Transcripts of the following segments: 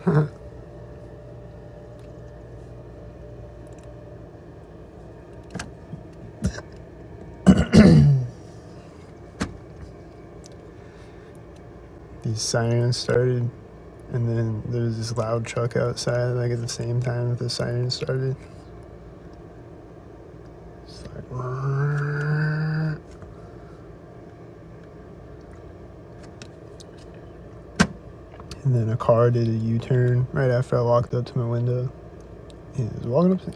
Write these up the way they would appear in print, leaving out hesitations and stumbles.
These sirens started, and then there was this loud truck outside, like at the same time that the sirens started. It's like, and then a car did a U-turn right after I walked up to my window. He was walking up to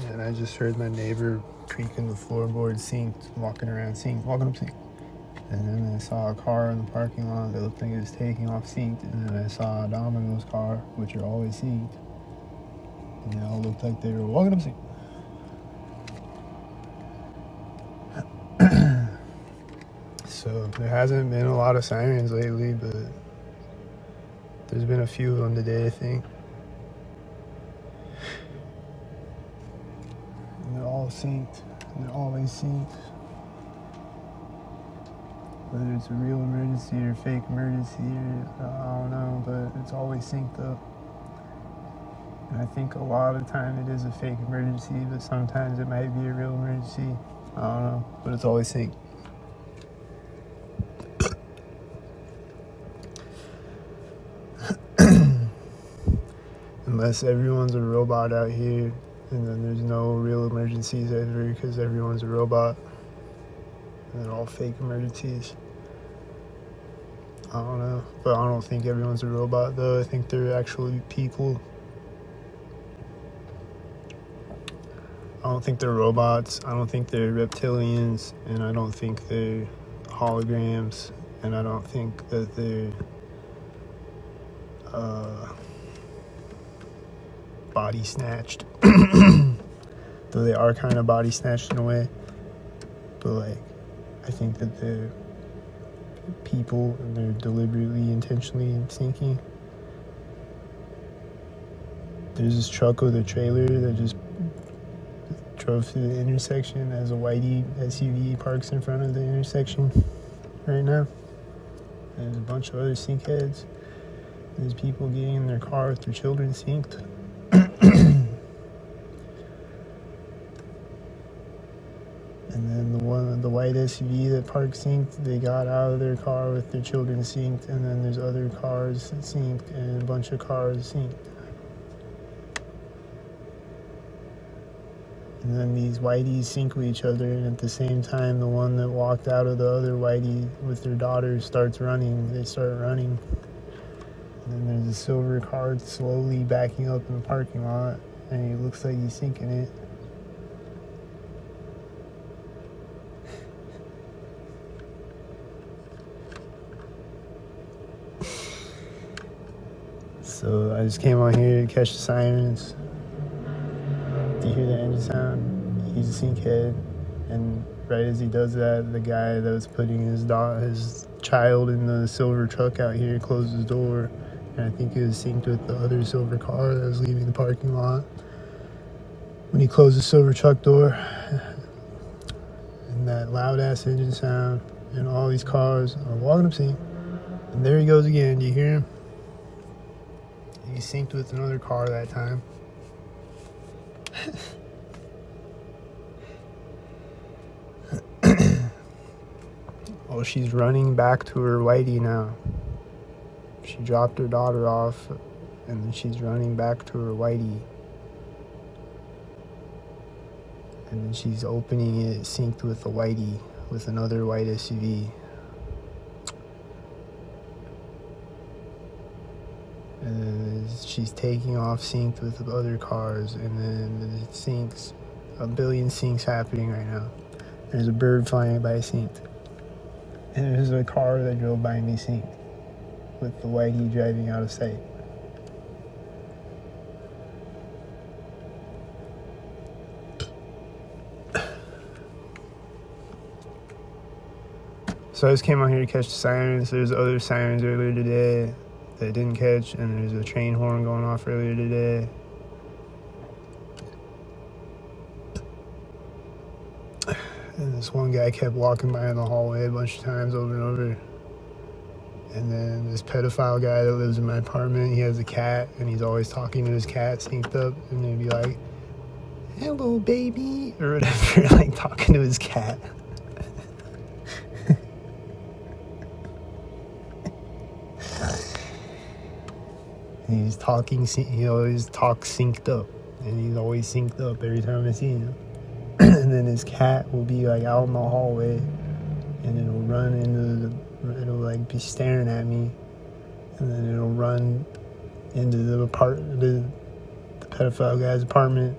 and I just heard my neighbor creaking the floorboard, synced, walking around synced, walking up synced. And then I saw a car in the parking lot that looked like it was taking off synced, and then I saw a Domino's car, which are always synced. And they all looked like they were walking up synced. So there hasn't been a lot of sirens lately, but there's been a few of them today, I think. And they're all synced. And they're always synced. Whether it's a real emergency or fake emergency, or I don't know, but it's always synced up. And I think a lot of the time it is a fake emergency, but sometimes it might be a real emergency. I don't know, but it's always synced. Unless everyone's a robot out here, and then there's no real emergencies ever because everyone's a robot. And they're all fake emergencies. I don't know, but I don't think everyone's a robot though. I think they're actually people. I don't think they're robots. I don't think they're reptilians, and I don't think they're holograms, and I don't think that they're body snatched. Though they are kind of body snatched in a way, but like I think that they're people and they're deliberately, intentionally sinking. There's this truck with a trailer that just drove through the intersection as a whitey SUV parks in front of the intersection right now. There's a bunch of other sink heads. There's people getting in their car with their children synced. And then the white SUV that parked synced, they got out of their car with their children synced, and then there's other cars synced and a bunch of cars synced. And then these whiteys sync with each other, and at the same time, the one that walked out of the other whitey with their daughter starts running. They start running. And then there's a silver car slowly backing up in the parking lot, and it looks like he's sinking it. So I just came on here to catch the sirens. Do you hear the engine sound? He's a sink head, and right as he does that, the guy that was putting his child in the silver truck out here closed his door, and I think it was synced with the other silver car that was leaving the parking lot. When he closed the silver truck door, and that loud ass engine sound, and all these cars are walking up sync, and there he goes again. Do you hear him? He synced with another car that time. Oh, she's running back to her whitey now. She dropped her daughter off, and then she's running back to her whitey. And then she's opening it synced with the whitey, with another white SUV. And then she's taking off synced with the other cars, and then it syncs. A billion syncs happening right now. There's a bird flying by synced. And there's a car that drove by me synced with the whitey driving out of sight. So I just came out here to catch the sirens. There's other sirens earlier today that I didn't catch, and there's a train horn going off earlier today. And this one guy kept walking by in the hallway a bunch of times over and over. And then this pedophile guy that lives in my apartment, he has a cat, and he's always talking to his cat synced up, and he'd be like, "Hello, baby," or whatever, like talking to his cat. He's talking, he always talks synced up, and he's always synced up every time I see him. And then his cat will be like out in the hallway, and it'll run into it'll like be staring at me, and then it'll run into the pedophile guy's apartment.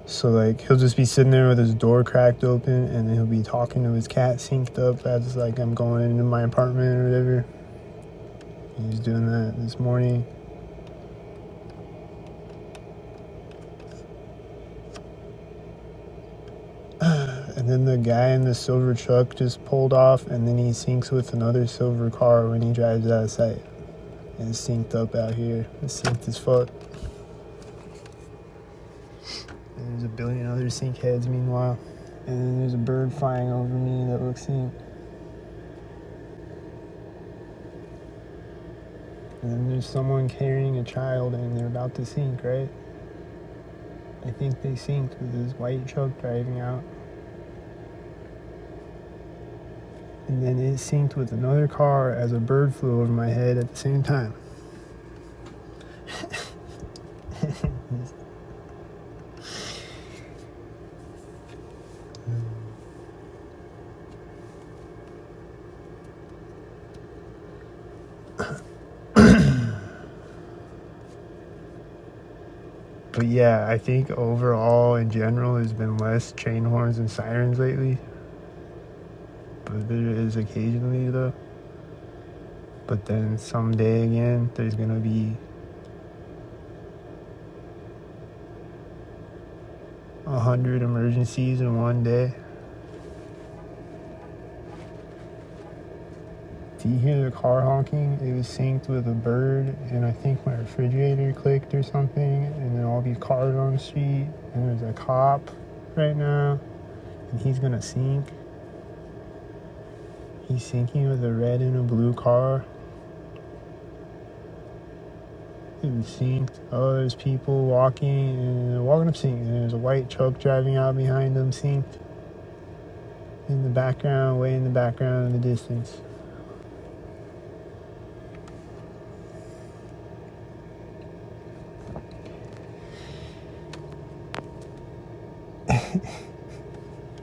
So like he'll just be sitting there with his door cracked open, and then he'll be talking to his cat synced up as like I'm going into my apartment or whatever. He was doing that this morning. And then the guy in the silver truck just pulled off, and then he syncs with another silver car when he drives out of sight. And it's synced up out here. It's synced as fuck. And there's a billion other sync heads meanwhile. And then there's a bird flying over me that looks synced. And then there's someone carrying a child, and they're about to sync, right? I think they synced with this white truck driving out. And then it synced with another car as a bird flew over my head at the same time. But yeah, I think overall in general there's been less train horns and sirens lately. But there is occasionally though. But then someday again there's gonna be 100 emergencies in one day. Do you hear the car honking? It was synced with a bird, and I think my refrigerator clicked or something, and then all these cars on the street, and there's a cop right now, and he's gonna sync. He's syncing with a red and a blue car. It was synced. Oh, there's people walking, and they're walking up synced, and there's a white truck driving out behind them synced. In the background, way in the background in the distance.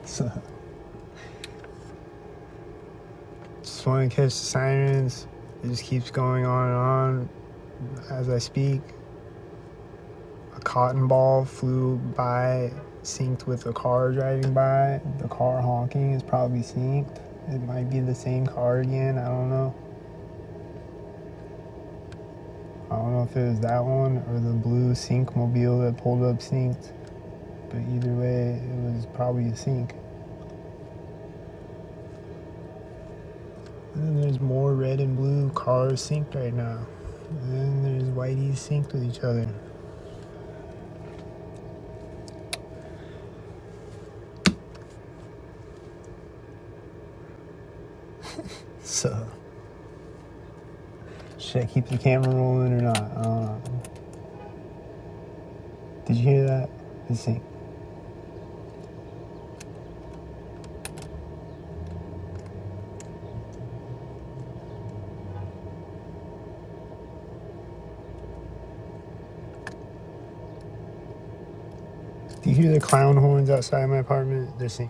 So, just want to catch the sirens. It just keeps going on and on as I speak. A cotton ball flew by, synced with a car driving by. The car honking is probably synced. It might be the same car again. I don't know. I don't know if it was that one or the blue sync mobile that pulled up synced. But either way, it was probably a sync. And then there's more red and blue cars synced right now. And then there's whiteys synced with each other. So, should I keep the camera rolling or not? I don't know. Did you hear that? The sync. Do you hear the clown horns outside my apartment? They're synced.